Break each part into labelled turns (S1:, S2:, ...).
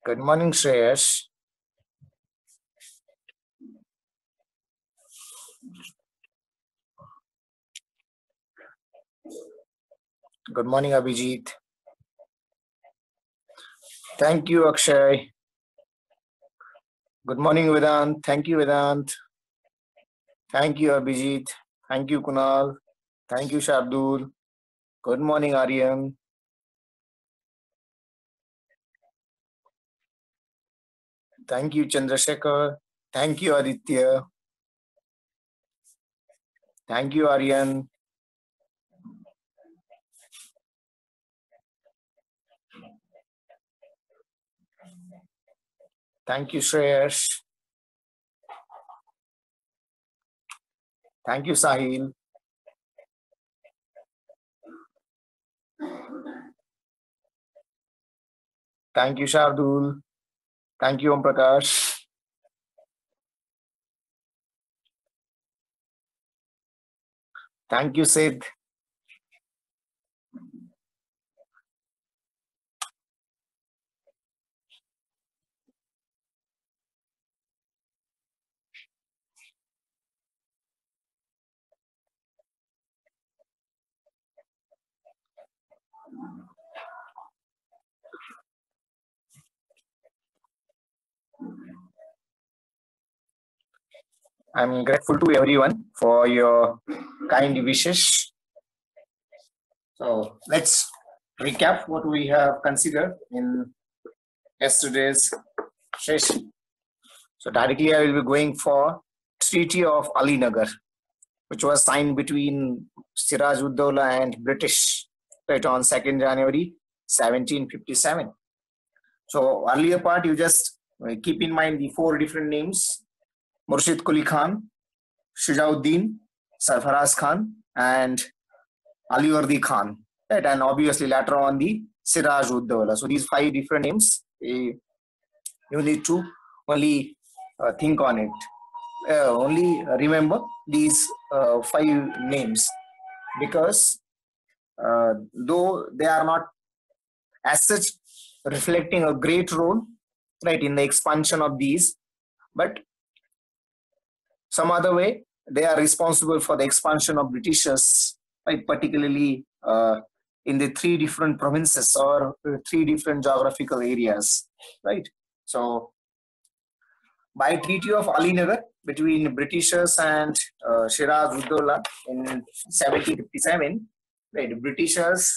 S1: Good morning, Shreyas. Good morning, Abhijit. Thank you, Akshay. Good morning, Vedant. Thank you, Vedant. Thank you, Abhijit. Thank you, Kunal. Thank you, Shardul. Good morning, Aryan. Thank you, Chandrasekhar. Thank you, Aditya. Thank you, Aryan. Thank you, Shreyas. Thank you, Sahil. Thank you, Shardul. Thank you, Om Prakash. Thank you, Sid. I'm grateful to everyone for your kind wishes. So let's recap what we have considered in yesterday's session. So directly I will be going for Treaty of Alinagar, which was signed between Siraj Uddola and British right on 2nd January 1757. So earlier part you just keep in mind the four different names: Murshid Quli Khan, Shujauddin, Sarfaraz Khan, and Alivardi Khan. Right, and obviously later on the Siraj Uddola. So these five different names, you need to only think on it. Only remember these five names, because though they are not as such reflecting a great role, right, in the expansion of these, but some other way they are responsible for the expansion of Britishers, right, particularly in the three different provinces or three different geographical areas, right? So by Treaty of Alinagar between Britishers and Shiraz Uddola in 1757, right, Britishers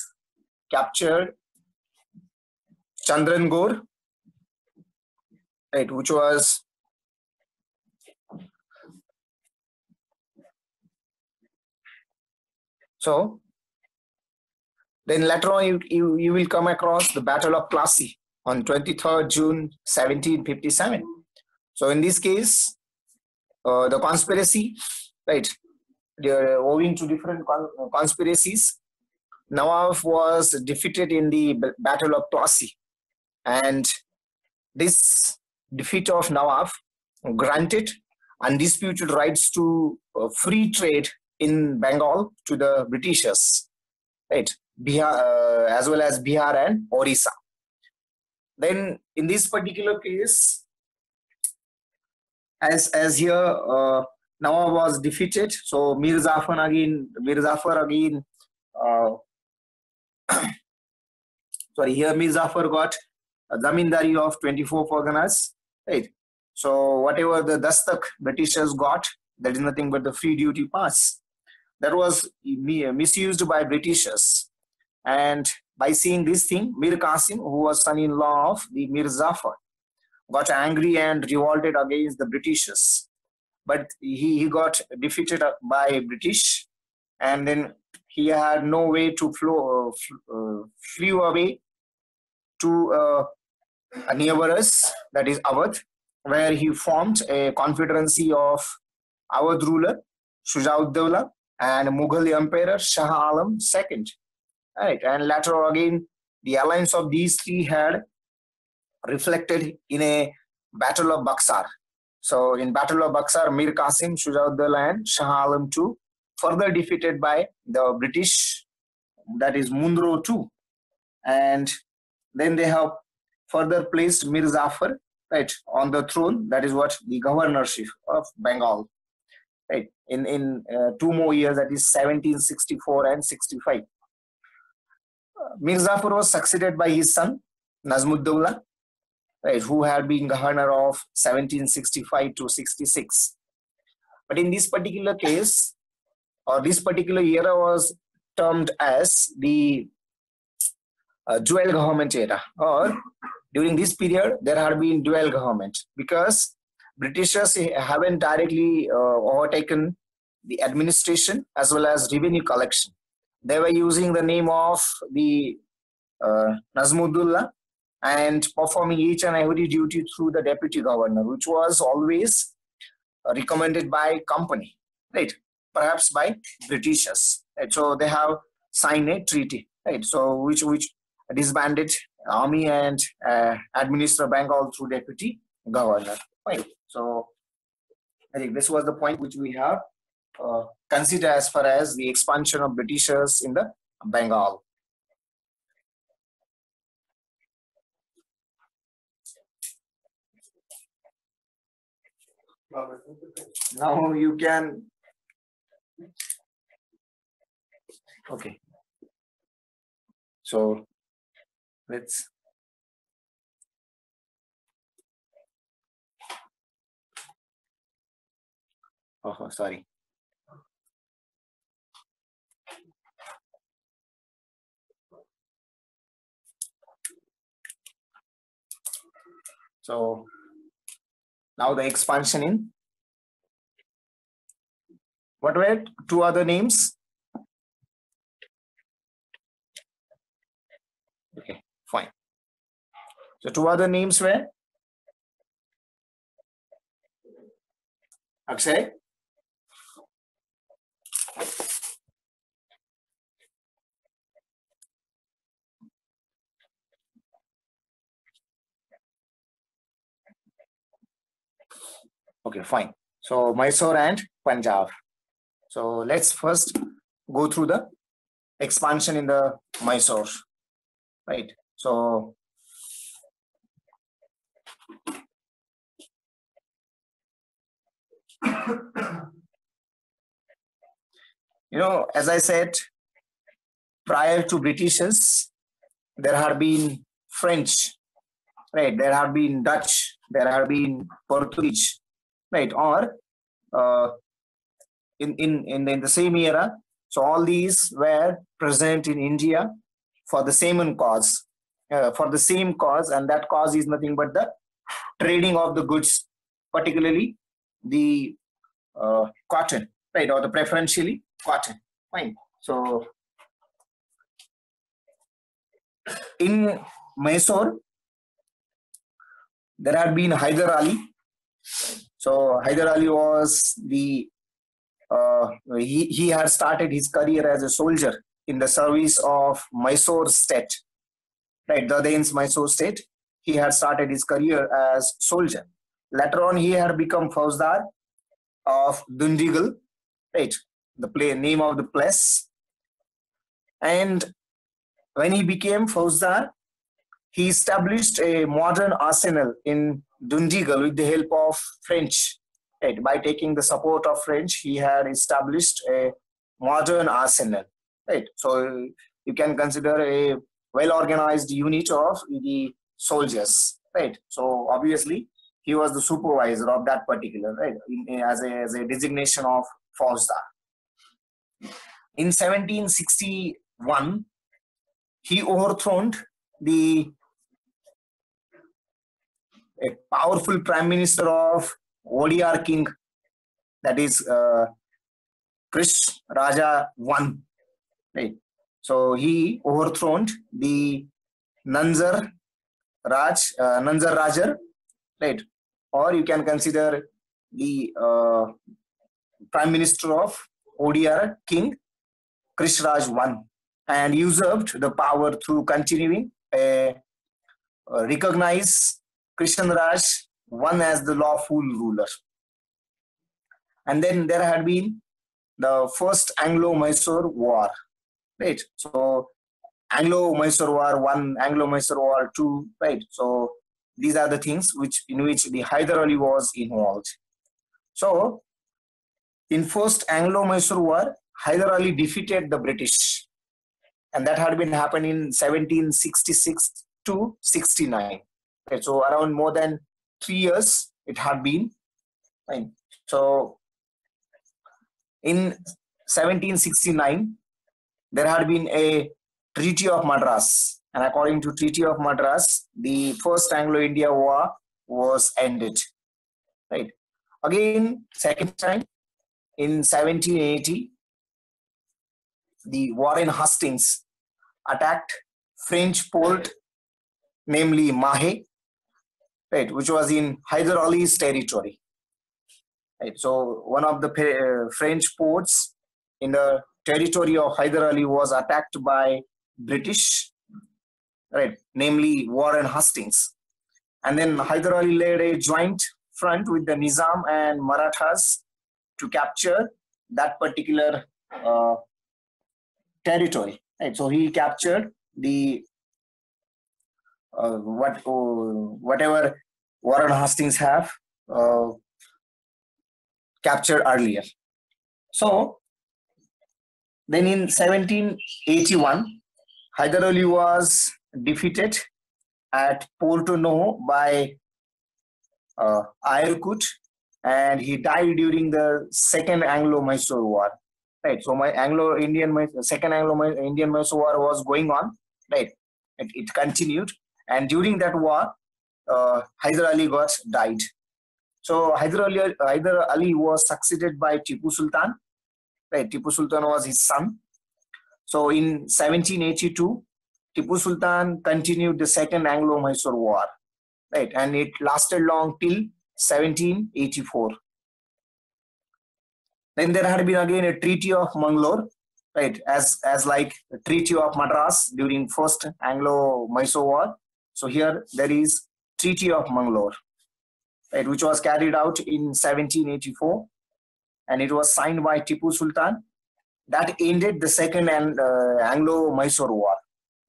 S1: captured Chandrangore, right, which was so. Then later on, you will come across the Battle of Plassey on 23rd June 1757. So in this case, the conspiracy, right, owing to different conspiracies, Nawab was defeated in the Battle of Plassey, and this defeat of Nawab granted undisputed rights to free trade in Bengal to the Britishers, right, Bihar, as well as Bihar and Orissa. Then in this particular case, as here Nawab was defeated, so Mir Zafar again sorry, here Mir Zafar got a zamindari of 24 Parganas, right? So whatever the dastak Britishers got, that is nothing but the free duty pass. That was misused by Britishers. And by seeing this thing, Mir Qasim, who was son-in-law of the Mir Zafar, got angry and revolted against the Britishers. But he got defeated by British, and then he had no way to flew away to near us, that is Awadh, where he formed a confederacy of Awadh ruler Shujauddaulah and Mughal Emperor Shah Alam II. Right, and later again, the alliance of these three had reflected in a Battle of Buxar. So in Battle of Buxar, Mir Qasim, Shujauddaulah, and Shah Alam II further defeated by the British, that is Munro II, and then they have further placed Mir Jafar, right, on the throne. That is what the governorship of Bengal, right, in 2 more years, that is 1764 and 65. Mir Jafar was succeeded by his son Nazmuddin, right, who had been governor of 1765 to 66. But in this particular case, or this particular era, was termed as the dual government era, or during this period there had been dual government, because Britishers haven't directly overtaken the administration as well as revenue collection. They were using the name of the Nazmuddin and performing each and every duty through the deputy governor, which was always recommended by company, right? Perhaps by Britishers. Right? So they have signed a treaty, right? So which disbanded army and administer Bengal through deputy governor. Right. So I think this was the point which we have considered as far as the expansion of Britishers in the Bengal. Now you can. Okay. So let's. Oh, sorry. So now the expansion in. What were two other names? Okay, fine. So two other names were Akshay. Okay, fine. So Mysore and Punjab. So let's first go through the expansion in the Mysore, right? So as I said, prior to Britishers, there had been French, right? There had been Dutch, there had been Portuguese, right? Or in the same era. So all these were present in India for the same cause, and that cause is nothing but the trading of the goods, particularly the cotton, right, or the preferentially cotton. Fine. So in Mysore, there had been Hyder Ali. So Hyder Ali was the he had started his career as a soldier in the service of Mysore state, right? The Danes Mysore state. He had started his career as soldier. Later on, he had become Fauzdar of Dundigal, right? The name of the place. And when he became Fauzdar, he established a modern arsenal in Dundigal with the help of French. Right? By taking the support of French, he had established a modern arsenal. Right? So you can consider a well-organized unit of the soldiers. Right? So obviously, he was the supervisor of that particular, right? As a designation of Fauzdar. In 1761, he overthrew a powerful prime minister of Odia king, that is Krish Raja I. Right. So he overthrew the Nanzar Rajar, right? Or you can consider the prime minister of Odia king, Krish Raj I, and usurped the power through continuing recognize Krishan Raj I as the lawful ruler. And then there had been the first Anglo-Mysore War, right? So Anglo-Mysore War 1, Anglo-Mysore War 2, right? So these are the things in which the Hyder Ali was involved. So in first Anglo-Mysore War, Hyder Ali defeated the British, and that had been happened in 1766 to 69. Okay, so around more than 3 years it had been. Fine. So in 1769, there had been a Treaty of Madras, and according to Treaty of Madras, the first Anglo-India War was ended. Right. Again, second time in 1780, the Warren Hastings attacked French port, namely Mahe, right, which was in Hyder Ali's territory. Right. So one of the French ports in the territory of Hyder Ali was attacked by British, right, namely Warren Hastings. And then Hyder Ali led a joint front with the Nizam and Marathas to capture that particular territory. Right. So he captured the whatever Warren Hastings have captured earlier. So then in 1781, Hyder Ali was defeated at Porto Novo by Ayerkut, and he died during the Second Anglo-Mysore War. Right. So my Second Anglo-Indian Mysore War was going on. Right. It continued, and during that war, Hyder Ali died. So Hyder Ali was succeeded by Tipu Sultan. Right. Tipu Sultan was his son. So in 1782, Tipu Sultan continued the Second Anglo-Mysore War, right, and it lasted long till 1784. Then there had been again a Treaty of Mangalore, right, as like the Treaty of Madras during First Anglo-Mysore War. So here there is Treaty of Mangalore, right, which was carried out in 1784, and it was signed by Tipu Sultan. That ended the Second Anglo-Mysore War.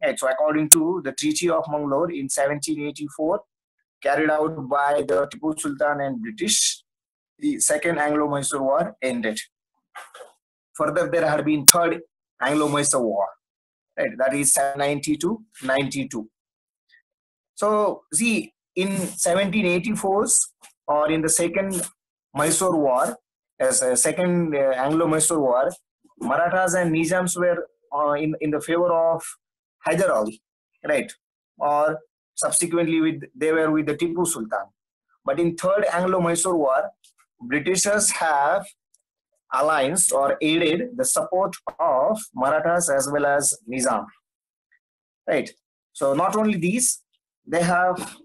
S1: Right, so according to the Treaty of Mangalore in 1784, carried out by the Tipu Sultan and British, the Second Anglo-Mysore War ended. Further, there had been Third Anglo-Mysore War, right? That is 1790 to 92. So, see, in 1784 or in the Second Mysore War, as a Second Anglo-Mysore War, Marathas and Nizams were in the favor of Hyder Ali, right? Or subsequently, they were with the Tipu Sultan. But in Third Anglo-Mysore War, Britishers have alliance or aided the support of Marathas as well as Nizam, right? So not only these, they have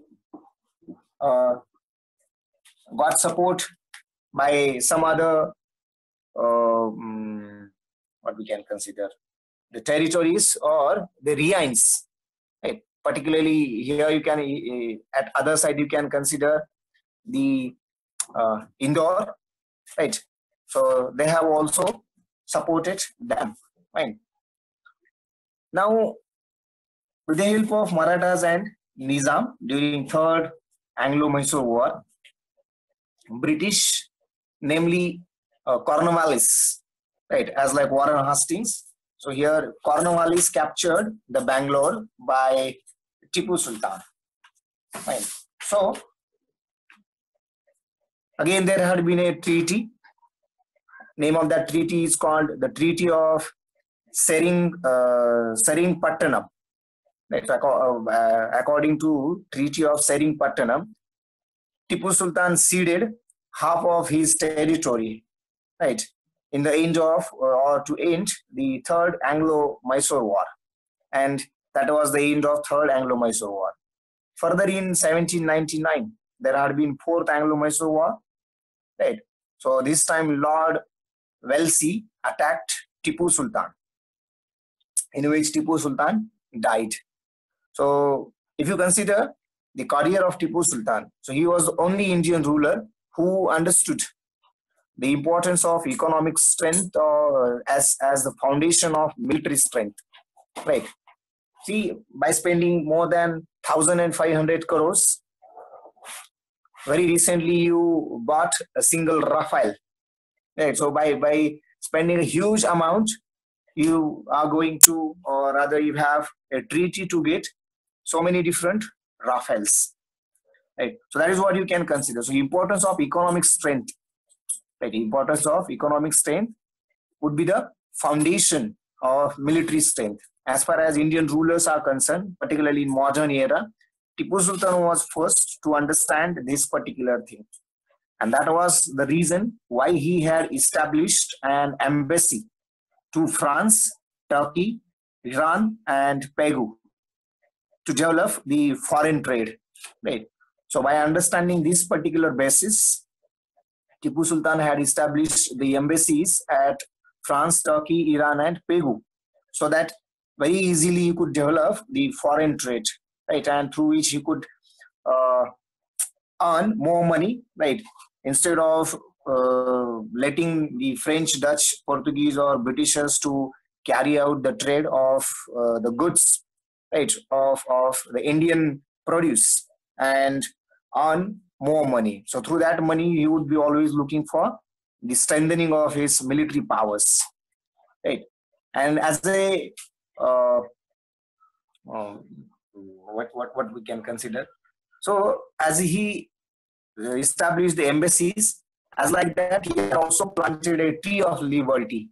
S1: got support by some other what we can consider the territories or the realms, right? Particularly here you can at other side you can consider the Indore, right? So they have also supported them, right? Now, with the help of Marathas and Nizam during Third Anglo-Mysore War, British, namely Cornwallis, right, as like Warren Hastings. So here Cornwallis captured the Bangalore by Tipu Sultan. Right. So again there had been a treaty. Name of that treaty is called the Treaty of Seringpattanam. Right. According to Treaty of Seringpattanam, Tipu Sultan ceded half of his territory, right, in the end of or to end the Third Anglo-Mysore War, and that was the end of Third Anglo-Mysore War. Further, in 1799, there had been Fourth Anglo-Mysore War, right? So this time, Lord Wellesley attacked Tipu Sultan, in which Tipu Sultan died. So if you consider the career of Tipu Sultan, so he was the only Indian ruler who understood the importance of economic strength as the foundation of military strength, right? See, by spending more than 1,500 crores, very recently you bought a single Rafale. Right? So by spending a huge amount, you are going to, or rather, you have a treaty to get so many different Rafales. Right? So that is what you can consider. So importance of economic strength. Right? Importance of economic strength would be the foundation of military strength. As far as Indian rulers are concerned, particularly in modern era, Tipu Sultan was first to understand this particular thing. And that was the reason why he had established an embassy to France, Turkey, Iran, and Peru to develop the foreign trade. Right. So by understanding this particular basis, Tipu Sultan had established the embassies at France, Turkey, Iran, and Peru, so that very easily you could develop the foreign trade, right, and through which you could uh, earn more money, right, instead of letting the French, Dutch, Portuguese, or Britishers to carry out the trade of the goods, right, of the Indian produce and earn more money. So through that money, he would be always looking for the strengthening of his military powers, right? And as a um, what we can consider. So as he established the embassies, as like that, he had also planted a tree of liberty,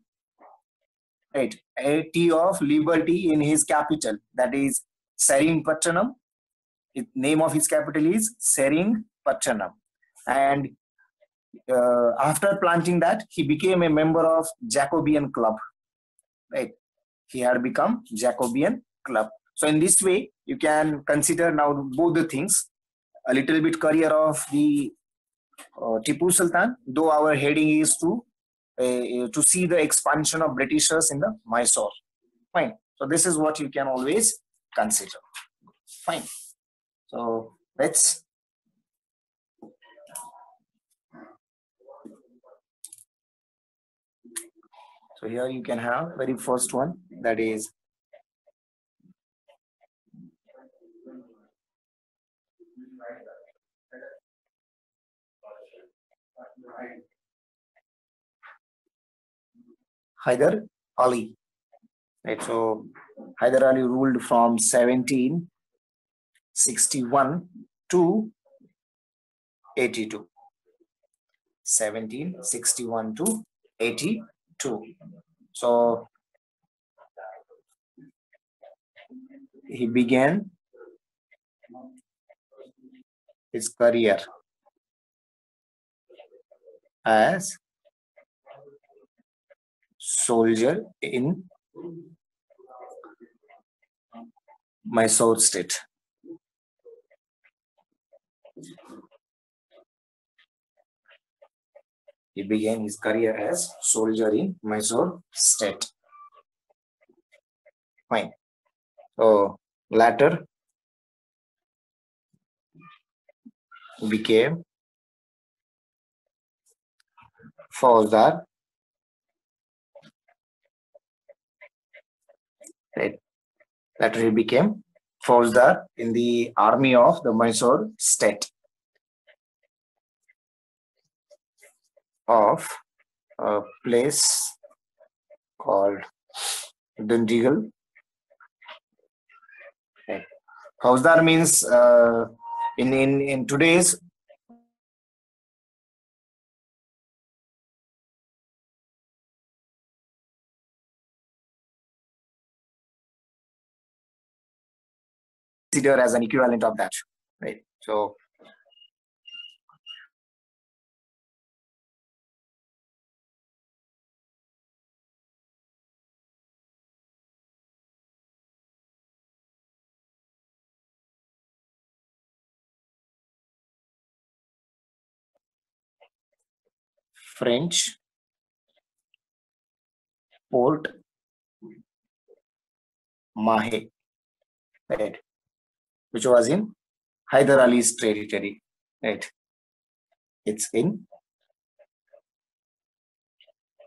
S1: right? A tree of liberty in his capital, that is Seringpattanam. The name of his capital is Seringpattanam. And after planting that, he became a member of Jacobean Club, right? He had become Jacobean Club. So in this way, you can consider now both the things. A little bit career of the Tipu Sultan, though our heading is to see the expansion of Britishers in the Mysore. Fine. So this is what you can always consider. Fine. So let's. So here you can have very first one, that is Hyder Ali. Right. So Hyder Ali ruled from 1761 to 82. 1761 to 82. So he began his career as soldier in Mysore state. He began his career as soldier in Mysore state. Fine. So later became Fauzdar. Right. Later he became Fauzdar in the army of the Mysore state of a place called Dundigal. Right. Fauzdar means in today's consider as an equivalent of that, right? So French Port Mahe, right, which was in Hyder Ali's territory, right? It's in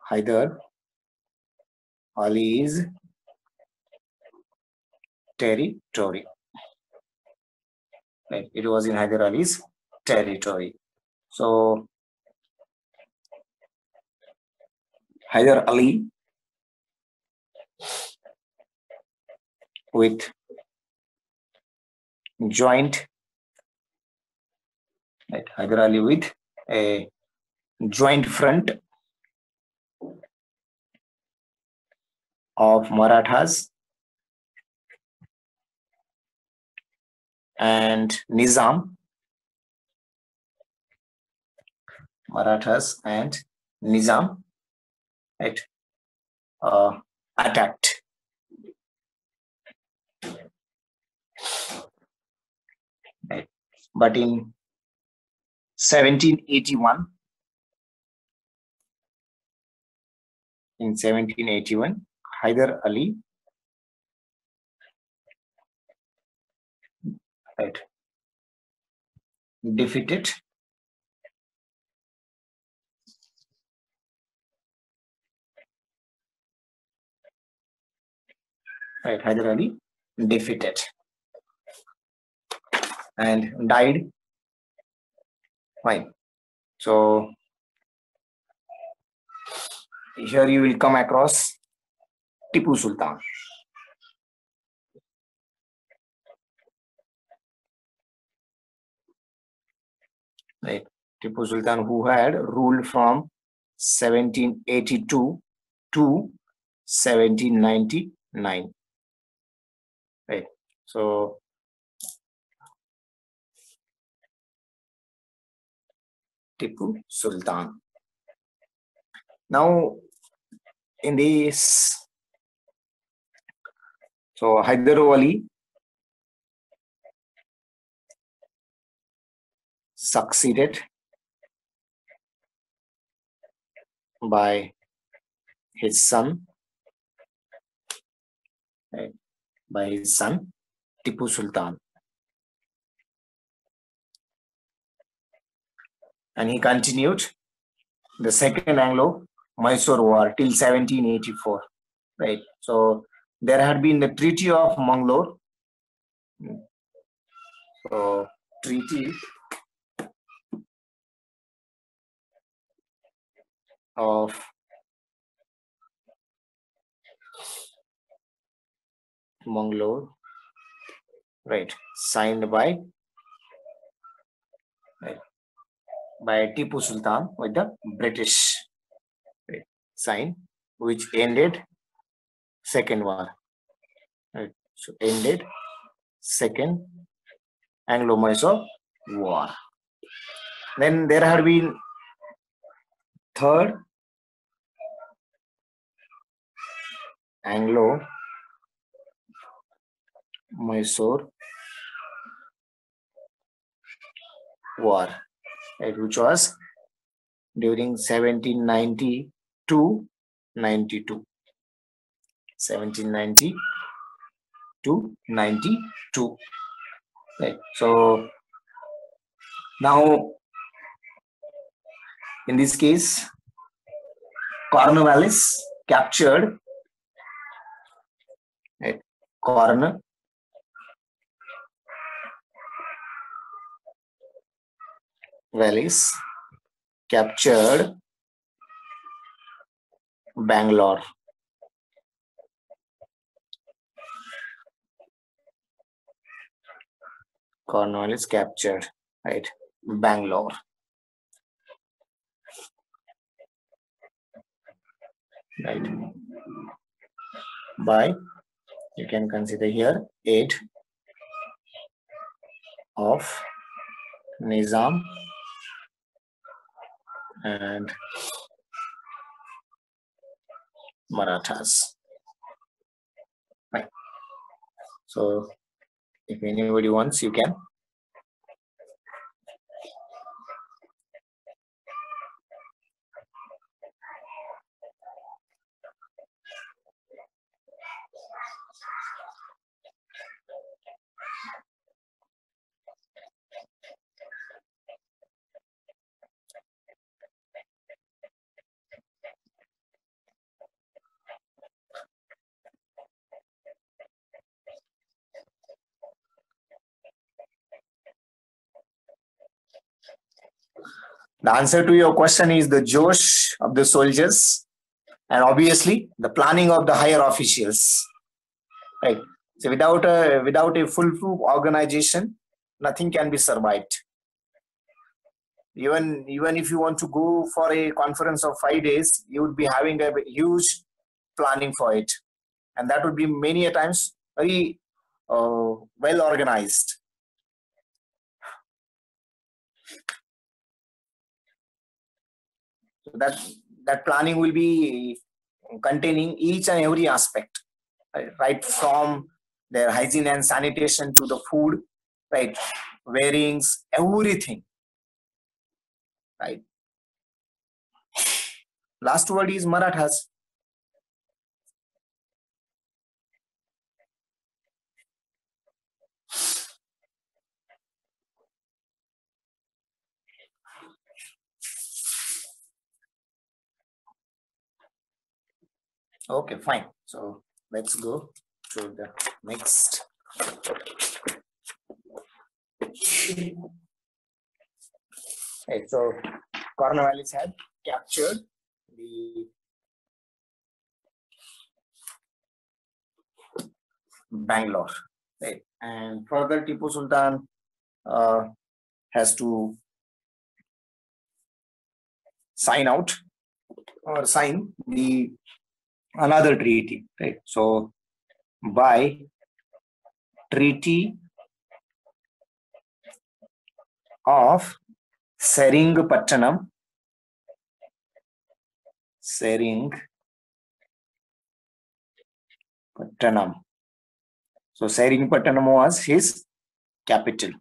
S1: Hyder Ali's territory. Right. It was in Hyder Ali's territory. So Hyder Ali with joint, right, Hyder Ali with a joint front of Marathas and Nizam, Marathas and Nizam, right, attacked. Right. But in 1781, Hyder Ali, right, defeated Hyder Ali defeated and died. Fine. So here you will come across Tipu Sultan. Right. Tipu Sultan, who had ruled from 1782 to 1799. Right. So Tipu Sultan. Now in this, so Hyder Ali succeeded by his son, right, by his son Tipu Sultan, and he continued the second Anglo-Mysore War till 1784. Right. So there had been the Treaty of Mangalore. So Treaty of Mangalore, right, signed by Tipu Sultan with the British, right, sign, which ended Second War. Right. So ended Second Anglo-Mysore War. Then there had been Third Anglo-Mysore War, right, which was during 1790 to 92. 1790 to 92. Right. So now in this case, Cornwallis captured, right, Cornwallis captured Bangalore. Cornwallis captured, right, Bangalore. Right. By, you can consider here, aid of Nizam and Marathas. Right. So if anybody wants, you can. The answer to your question is the Josh of the soldiers, and obviously the planning of the higher officials. Right. So without a foolproof organization, nothing can be survived. Even if you want to go for a conference of 5 days, you would be having a huge planning for it, and that would be many a times very well organized. So that planning will be containing each and every aspect, right from their hygiene and sanitation to the food, right, wearings, everything, right. Last word is Marathas. Okay, fine. So let's go to the next. Right, so Cornwallis had captured the Bangalore, right, and further Tipu Sultan uh, has to sign out or sign the another treaty, right? So by Treaty of Seringpattanam, Seringpattanam. So Seringpattanam was his capital,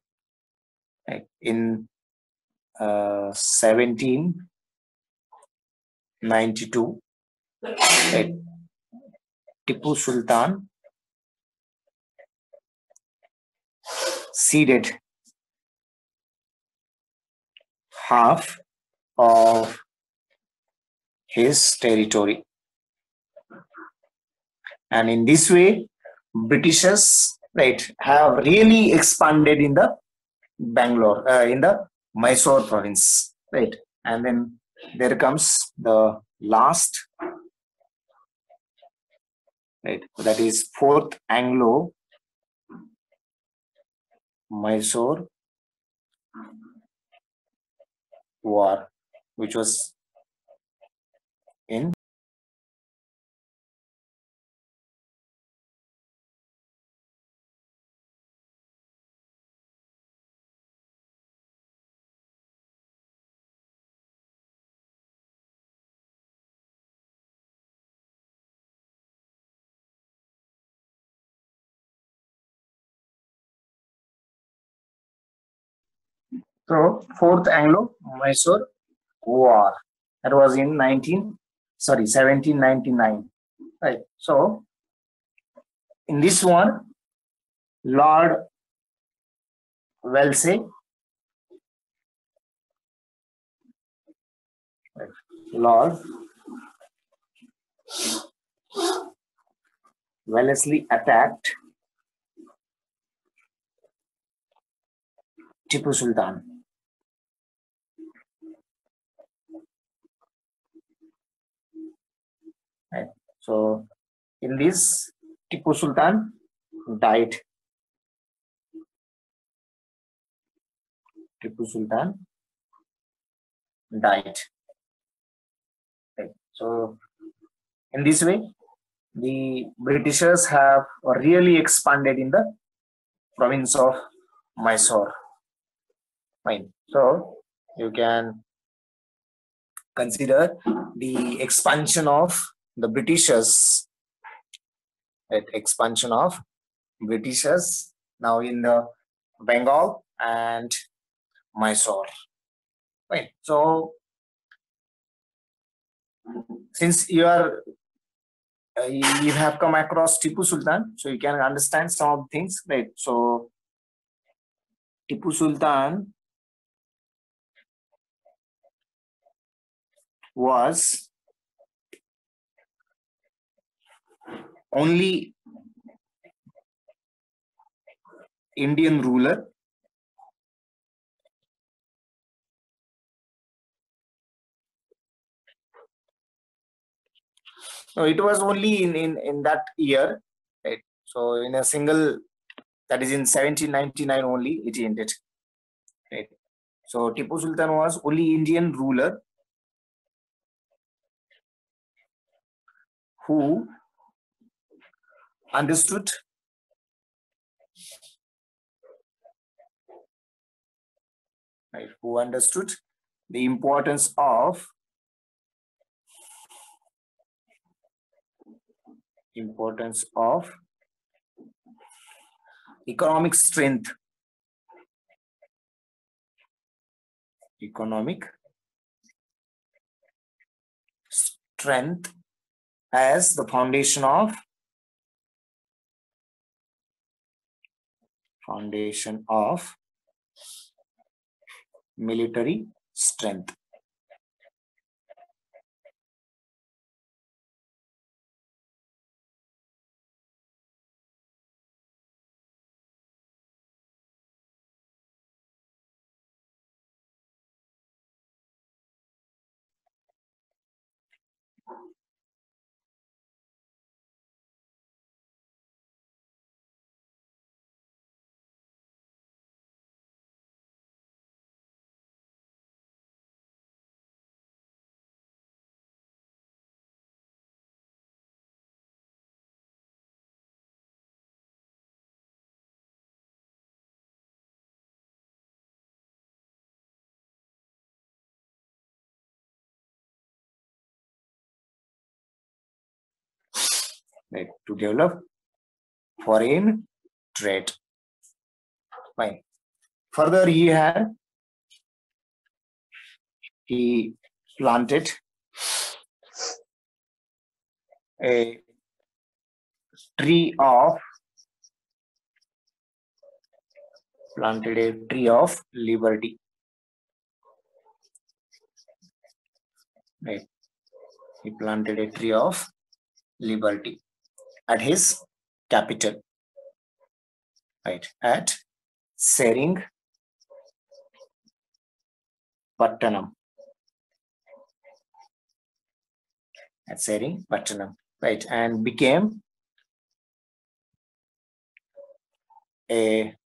S1: right, in 1792. Right. Tipu Sultan ceded half of his territory, and in this way Britishers, right, have really expanded in the Bangalore, in the Mysore province, right, and then there comes the last, right, that is fourth Anglo Mysore War, which was in so fourth Anglo Mysore War. That was in 1799. Right. So in this one, Lord Wellesley, Lord Wellesley attacked Tipu Sultan. Right. So in this, Tipu Sultan died. Tipu Sultan died. Right. So in this way, the Britishers have really expanded in the province of Mysore. Fine. So you can consider the expansion of the Britishers, right? Expansion of Britishers now in the Bengal and Mysore. Right. So since you have come across Tipu Sultan, so you can understand some of the things, right? So Tipu Sultan was only Indian ruler No, it was only in that year, right? So in a single, that is in 1799 only, it ended, right? So Tipu Sultan was only Indian ruler who understood, right? Who understood the importance of economic strength, economic strength as the foundation of military strength. Right, to develop foreign trade. Fine. Further, he planted a tree of liberty. Right. He planted a tree of liberty at his capital. Right. At Sering Pattanam. At Sering Pattanam. Right. And became a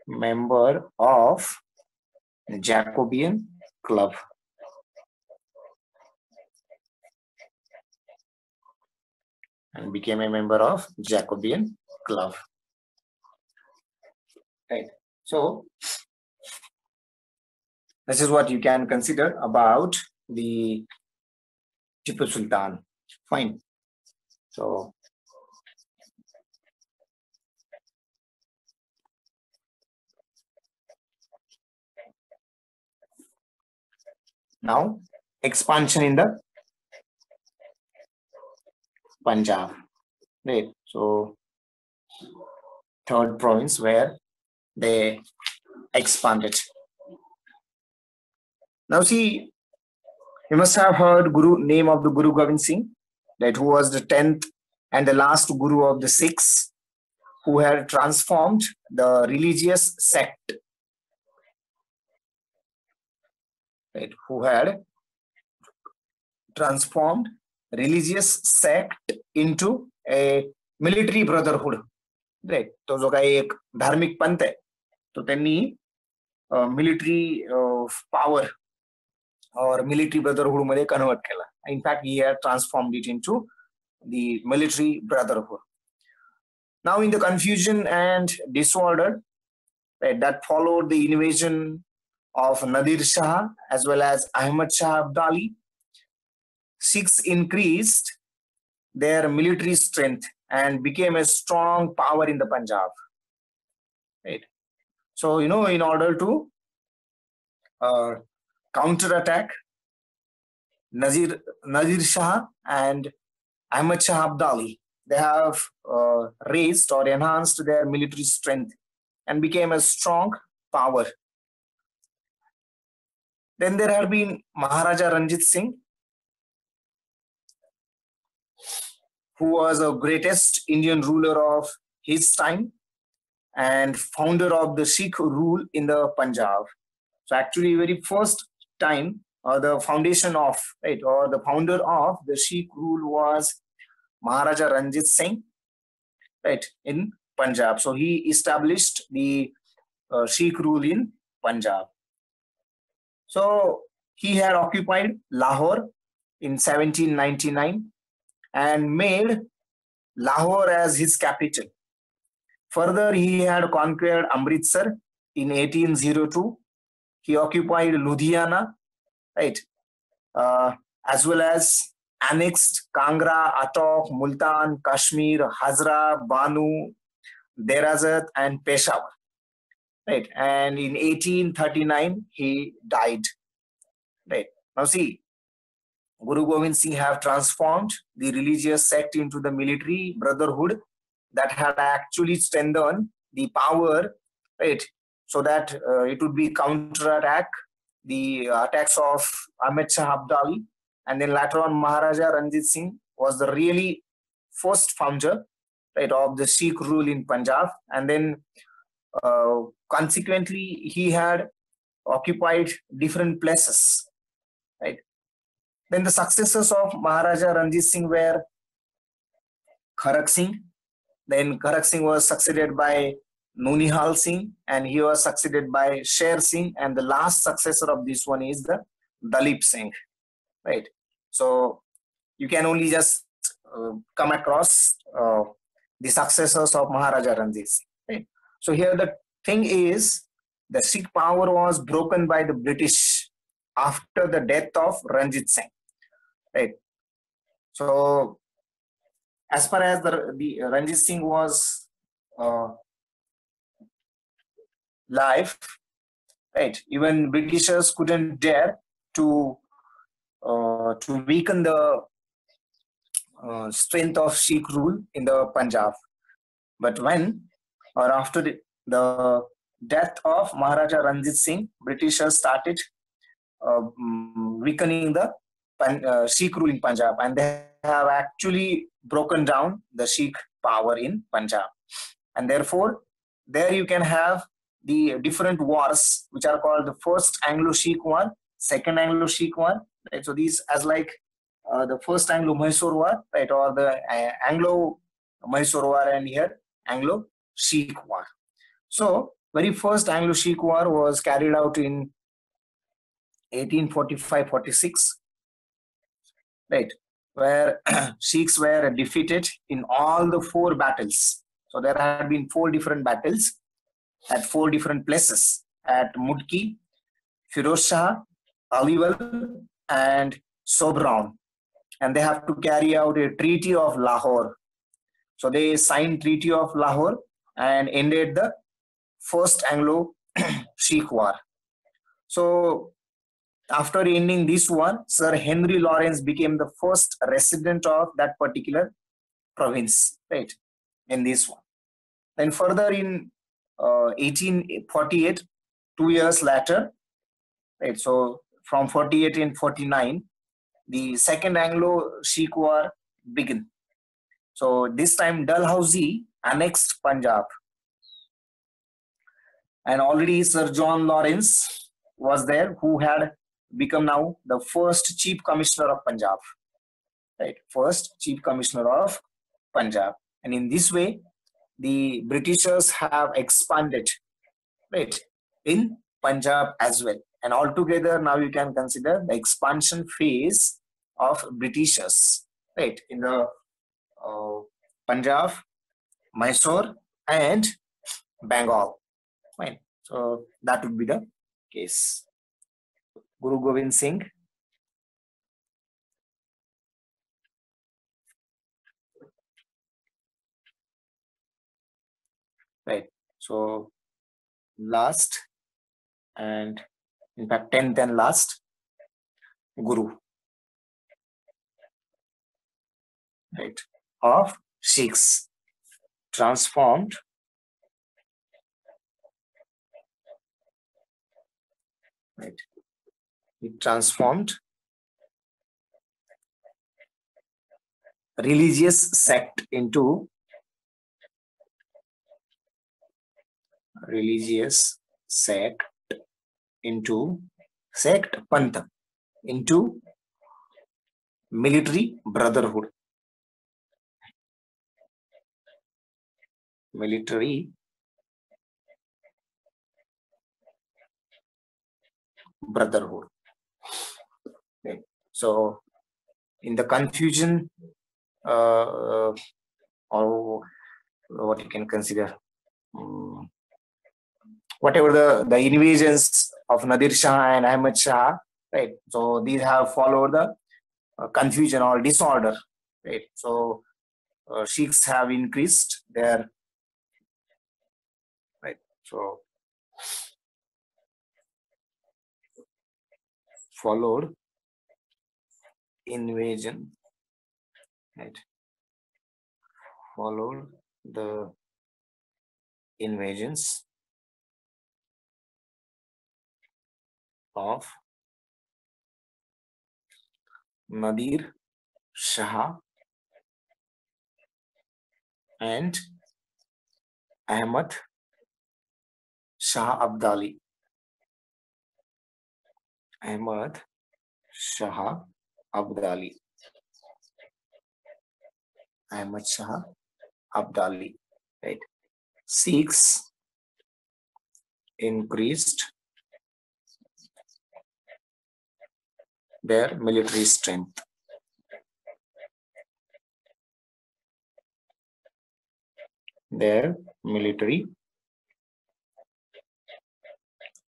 S1: member of Jacobean Club. And became a member of Jacobean Club. Right. So this is what you can consider about the Tipu Sultan. Fine. So now expansion in the Punjab. Right. So third province where they expanded. Now see, you must have heard name of the Guru Gobind Singh, that who was the 10th and the last Guru of the Sikhs, who had transformed the religious sect, right? Who had transformed religious sect into a military brotherhood, right? तो जो काही एक धार्मिक पंथ आहे, तो त्यांनी military power or military brotherhood मध्ये convert केला. In fact, he had transformed it into the military brotherhood. Now, in the confusion and disorder, right, that followed the invasion of Nadir Shah as well as Ahmad Shah Abdali, Sikhs increased their military strength and became a strong power in the Punjab. Right. So, in order to counterattack Nadir Shah and Ahmad Shah Abdali, they have raised or enhanced their military strength and became a strong power. Then there have been Maharaja Ranjit Singh, who was the greatest Indian ruler of his time and founder of the Sikh rule in the Punjab. So actually, very first time the foundation of, right, or the founder of the Sikh rule was Maharaja Ranjit Singh, right, in Punjab. So he established the Sikh rule in Punjab. So he had occupied Lahore in 1799 and made Lahore as his capital. Further, he had conquered Amritsar in 1802. He occupied Ludhiana, right, uh, as well as annexed Kangra, Attock, Multan, Kashmir, Hazra, Banu, Derazat, and Peshawar. Right, and in 1839 he died. Right, now see, Guru Gobind Singh have transformed the religious sect into the military brotherhood that had actually strengthened the power, right, so that it would be counterattack the attacks of Ahmed Shah Abdali, and then later on Maharaja Ranjit Singh was the really first founder, right, of the Sikh rule in Punjab, and then consequently he had occupied different places, right. Then the successors of Maharaja Ranjit Singh were Kharak Singh. Then Kharak Singh was succeeded by Nunihal Singh, and he was succeeded by Sher Singh, and the last successor of this one is the Dalip Singh, right? So you can only just come across the successors of Maharaja Ranjit Singh, right? So here the thing is, the Sikh power was broken by the British after the death of Ranjit Singh, right? So as far as the Ranjit Singh was uh, live, right? Even Britishers couldn't dare to weaken the strength of Sikh rule in the Punjab. But when or after the death of Maharaja Ranjit Singh, Britishers started weakening the Sikh rule in Punjab, and they have actually broken down the Sikh power in Punjab. And therefore, there you can have the different wars, which are called the first Anglo-Sikh War, second Anglo-Sikh War, right? So these as like the first Anglo-Mysore War, right, or the Anglo-Mysore War, and here Anglo-Sikh War. So very first Anglo-Sikh War was carried out in 1845-46, right, where Sikhs were defeated in all the four battles. So there had been four different battles at four different places: at Mudki, Firoz Shah, Aliwal, and Sobran. And they have to carry out a Treaty of Lahore. So they signed Treaty of Lahore and ended the first Anglo-Sikh War. So after ending this one, Sir Henry Lawrence became the first resident of that particular province, right, in this one. Then further in 1848, 2 years later, right, so from 48 and 49, the second Anglo-Sikh War began. So this time Dalhousie annexed Punjab, and already Sir John Lawrence was there, who had become now the first Chief Commissioner of Punjab, right? First Chief Commissioner of Punjab. And in this way, the Britishers have expanded, right, in Punjab as well. And altogether, now you can consider the expansion phase of Britishers, right, in the Punjab, Mysore, and Bengal. Fine. So that would be the case. Guru Gobind Singh. Right. So last, and in fact 10th and last, Guru, right, of Sikhs, transformed right. It transformed religious sect into religious sect into sect Pantha. into military brotherhood. Military brotherhood. Okay. So, in the confusion, or what you can consider, whatever the invasions of Nadir Shah and Ahmad Shah, right? So these have followed the confusion or disorder, right? So Sikhs have increased their, right? So followed invasion, right? Followed the invasions of Nadir Shah and Ahmad Shah Abdali. Ahmad Shah Abdali. Ahmad Shah Abdali. Right. Sikhs increased their military strength. Their military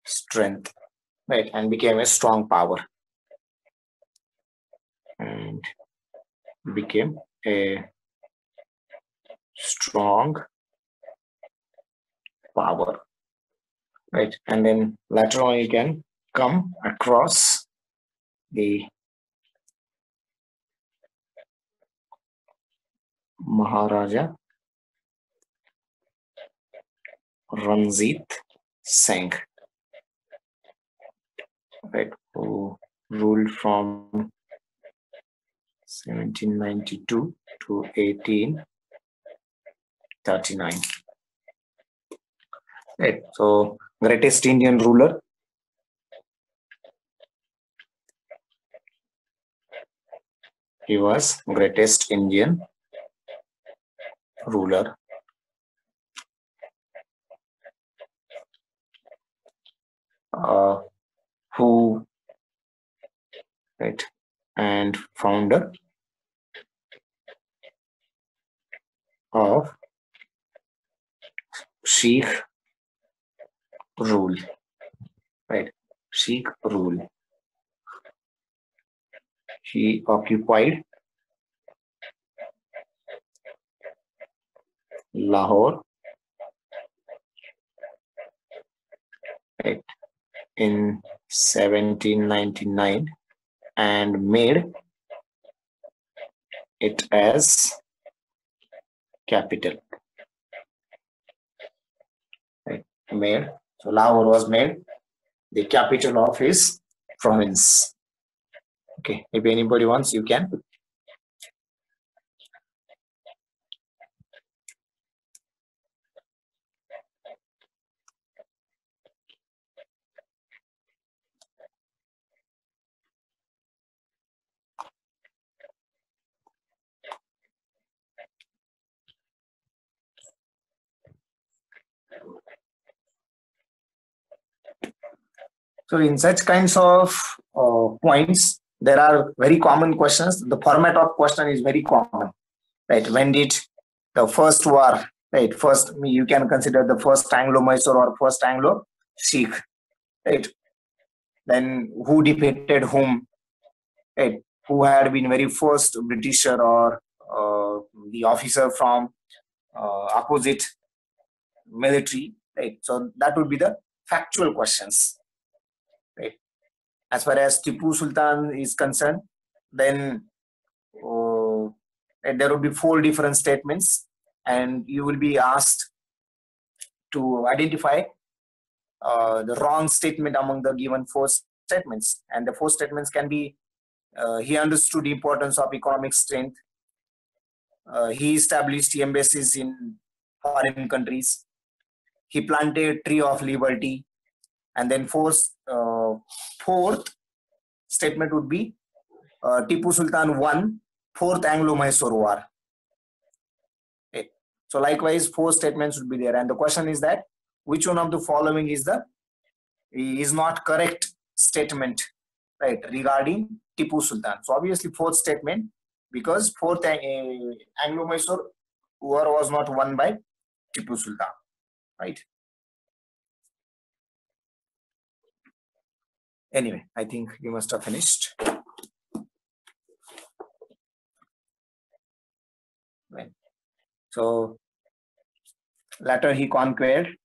S1: strength, right, and became a strong power. And became a strong power, right? And then later on you can come across the Maharaja Ranjit Singh, right, who ruled from 1792 to 1839. Right, so greatest Indian ruler. He was greatest Indian ruler. Who, right, and founder of Sikh rule, right? Sikh rule. He occupied Lahore, right, in 1799 and made it as capital. Right, made. So Lahore was made the capital of his province. Okay, if anybody wants, you can. So in such kinds of points, there are very common questions. The format of question is very common, right? When did the first war, right? First, you can consider the first Anglo-Mysore or first Anglo-Sikh, right? Then who defeated whom, right? Who had been very first Britisher or the officer from opposite military, right? So that would be the factual questions, right? As far as Tipu Sultan is concerned, then there will be 4 different statements, and you will be asked to identify the wrong statement among the given 4 statements. And the 4 statements can be: he understood the importance of economic strength, he established embassies in foreign countries, he planted tree of liberty, and then fourth, statement would be Tipu Sultan won Fourth Anglo-Mysore War. Okay. So likewise, 4 statements would be there, and the question is that which one of the following is not correct statement, right, regarding Tipu Sultan? So obviously, 4th statement, because Fourth Anglo-Mysore War was not won by Tipu Sultan, right? Anyway, I think you must have finished. Right. So later he conquered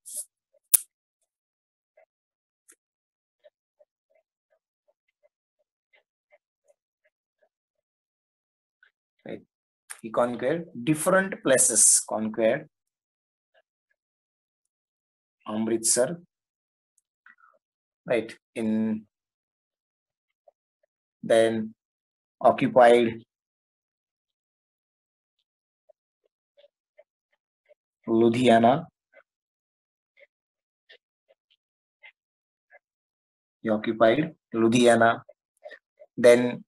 S1: different places. Conquered Amritsar, right? Then occupied Ludhiana. He occupied Ludhiana. Then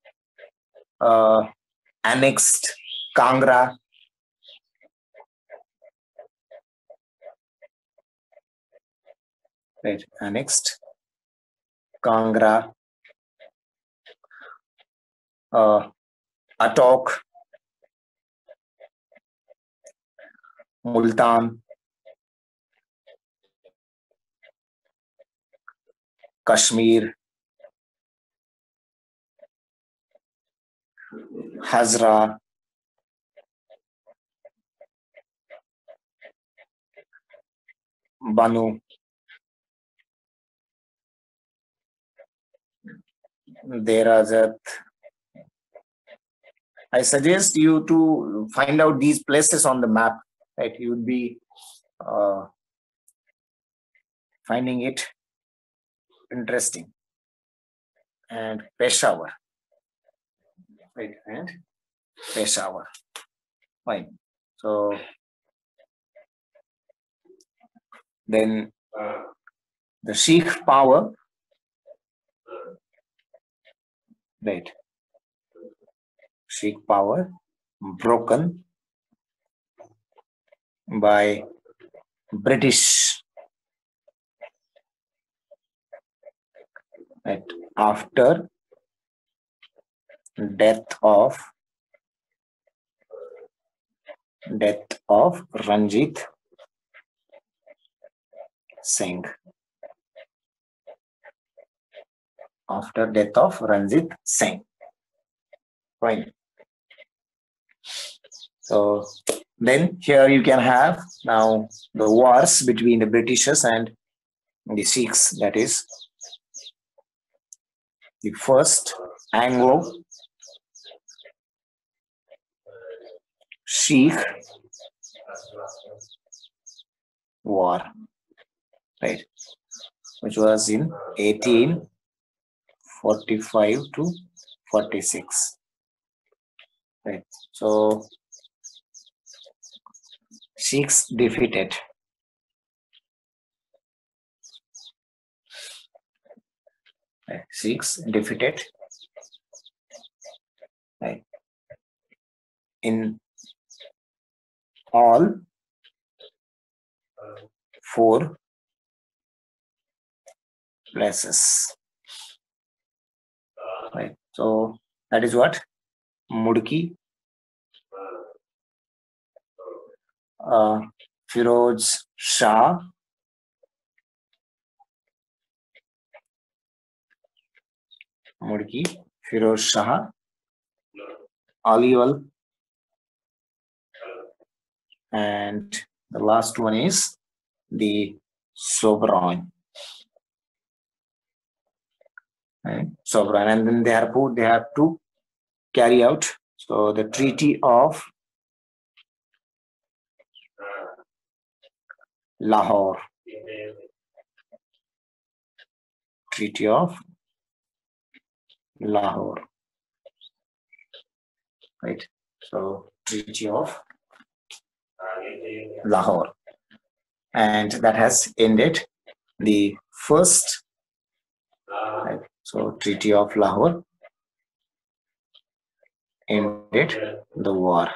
S1: annexed Kangra. Right, annexed Kangra. Attock, Multan, Kashmir, Hazra, Banu, Derazat. I suggest you to find out these places on the map, right? You would be finding it interesting. And Peshawar, right? And Peshawar. Fine. So then the Sikh power, right? Sikh power broken by British, right? After death of Ranjit Singh. After death of Ranjit Singh. Fine. So then here you can have now the wars between the Britishers and the Sikhs, that is the first Anglo-Sikh war, right, which was in 1845 to 46, right? So Sikhs defeated right, in all 4 places, right? So that is what Mudki, Firoz Shah, Firoz Shah, Aliwal, and the last one is the Sovereign. Right? Sovereign, and then they have to carry out the Treaty of Lahore. Treaty of Lahore, right? So Treaty of Lahore, and that has ended the first So Treaty of Lahore ended the war.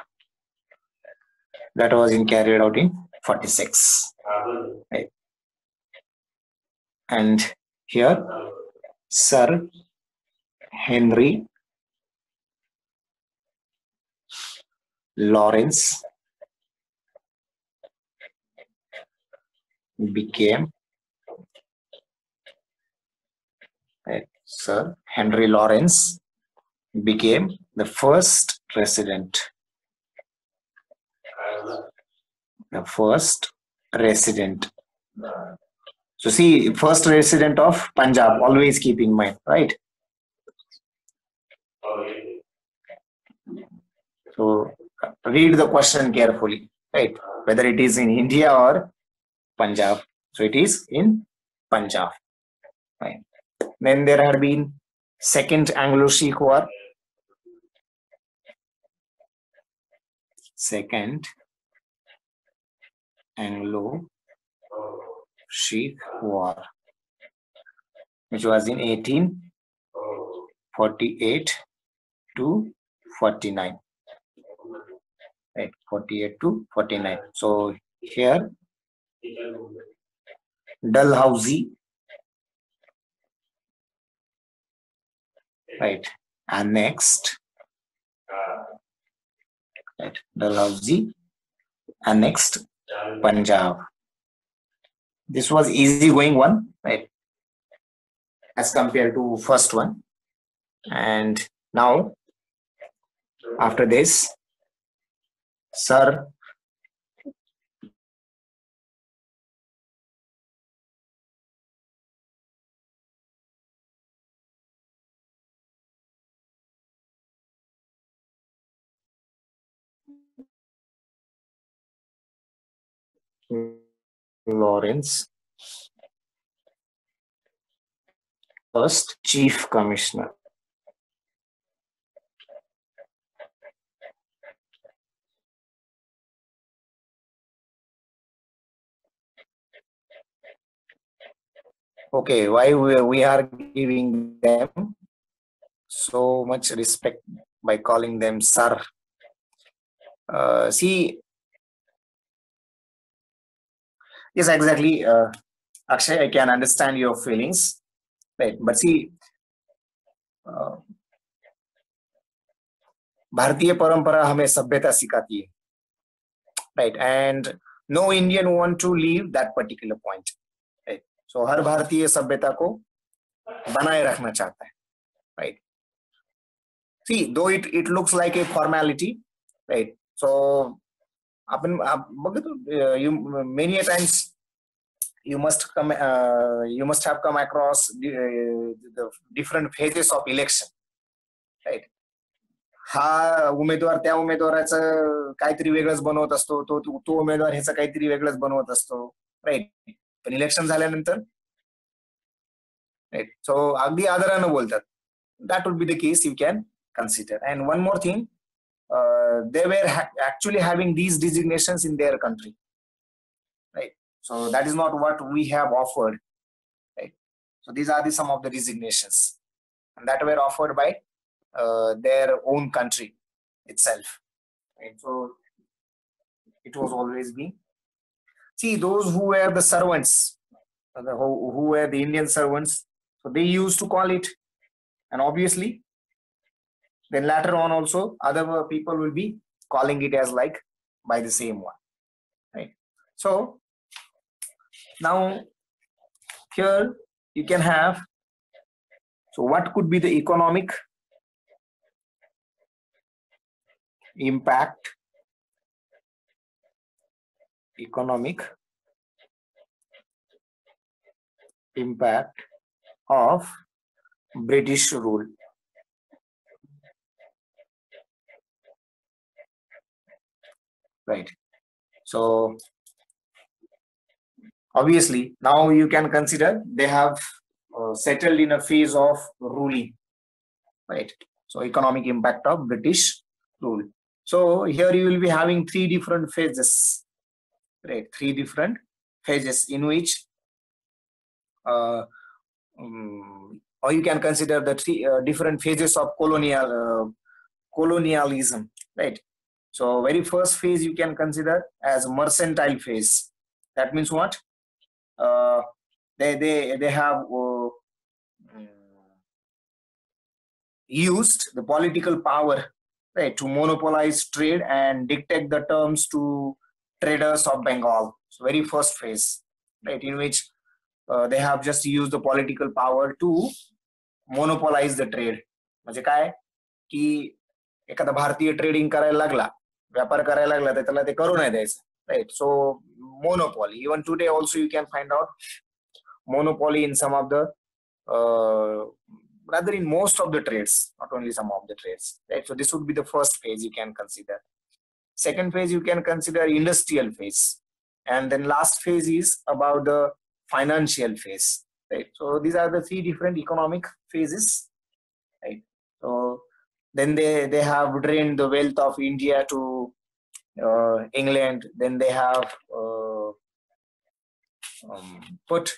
S1: That was carried out in 46. Right. And here Sir Henry Lawrence became Sir Henry Lawrence became the first resident. The first resident. So see, first resident of Punjab, always keep in mind, right? So read the question carefully, right? Whether it is in India or Punjab. So it is in Punjab. Right. Then there had been Second Anglo-Sikh War. Second Anglo-Sikh War, which was in 1848 to 49. Right, 48 to 49. So here Dalhousie, right, annexed, right, Dalhousie annexed Punjab. This was easy going one, right, as compared to first one. And now after this, Sir Lawrence, first Chief Commissioner. Okay, why we are giving them so much respect by calling them Sir? See, yes, exactly. Akshay, I can understand your feelings, right? But see, भारतीय परंपरा हमें सभ्यता सिखाती है, right? And no Indian want to leave that particular point, right? So हर भारतीय सभ्यता को बनाए रखना चाहता है, right? See, though it looks like a formality, right? So आपण बघतो you many a times you must have come across the different phases of election, right? हा उमेदवार त्या उमेदवाराचं काहीतरी वेगळंच बनवत असतो, तो उमेदवार ह्याचं काहीतरी वेगळंच बनवत असतो, राईट? पण इलेक्शन झाल्यानंतर राईट, सो अगदी आदरानं बोलतात. That would be the case you can consider. And one more thing, they were actually having these designations in their country, right? So that is not what we have offered, right? So these are some of the designations, and that were offered by their own country itself, right? So it was always being, see, those who were the servants, who were the Indian servants, so they used to call it, and obviously then later on also other people will be calling it as like by the same one, right? So now here you can have, so what could be the economic impact of British rule, right? So obviously now you can consider they have settled in a phase of ruling, right? So economic impact of British rule. So here you will be having three different phases, right? Three different phases in which or you can consider the three different phases of colonialism, right? So very first phase you can consider as mercantile phase. That means what? Uh, they have used the political power, right, to monopolize trade and dictate the terms to traders of Bengal. So very first phase, right, in which they have just used the political power to monopolize the trade. म्हणजे काय की एखादा भारतीय trading करायला लागला, व्यापार करायला लागला, तर त्याला ते करू नाही द्यायचं, right? So monopoly, even today also you can find out monopoly in some of the rather in most of the trades, not only some of the trades, right? So this would be the first phase you can consider. Second phase you can consider industrial phase, and then last phase is about the financial phase, right? So these are the three different economic phases, right? So then they have drained the wealth of India to England. Then they have put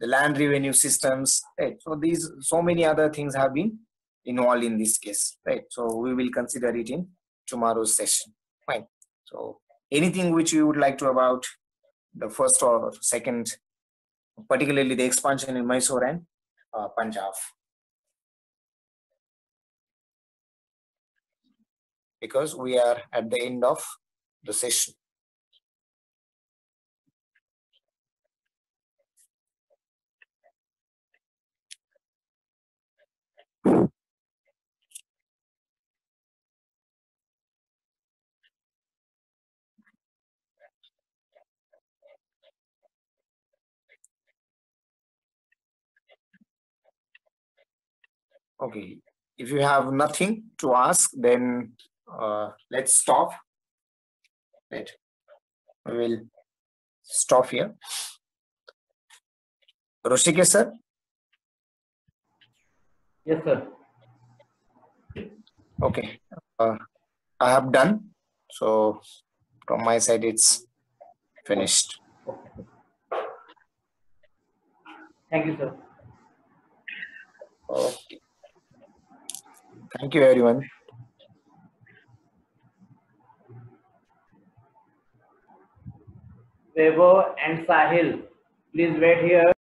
S1: the land revenue systems, right? So these, so many other things have been involved in this case, right? So we will consider it in tomorrow's session, fine? So anything which you would like to about the first or second, particularly the expansion in Mysore and Punjab, because we are at the end of the session. Okay, if you have nothing to ask, then let's stop. Right, we will stop here. Roshikesh sir?
S2: Yes, sir.
S1: Okay, I have done. So from my side, it's finished.
S2: Thank you, sir.
S1: Okay. Thank you, everyone.
S2: Weber and Sahil, please wait here.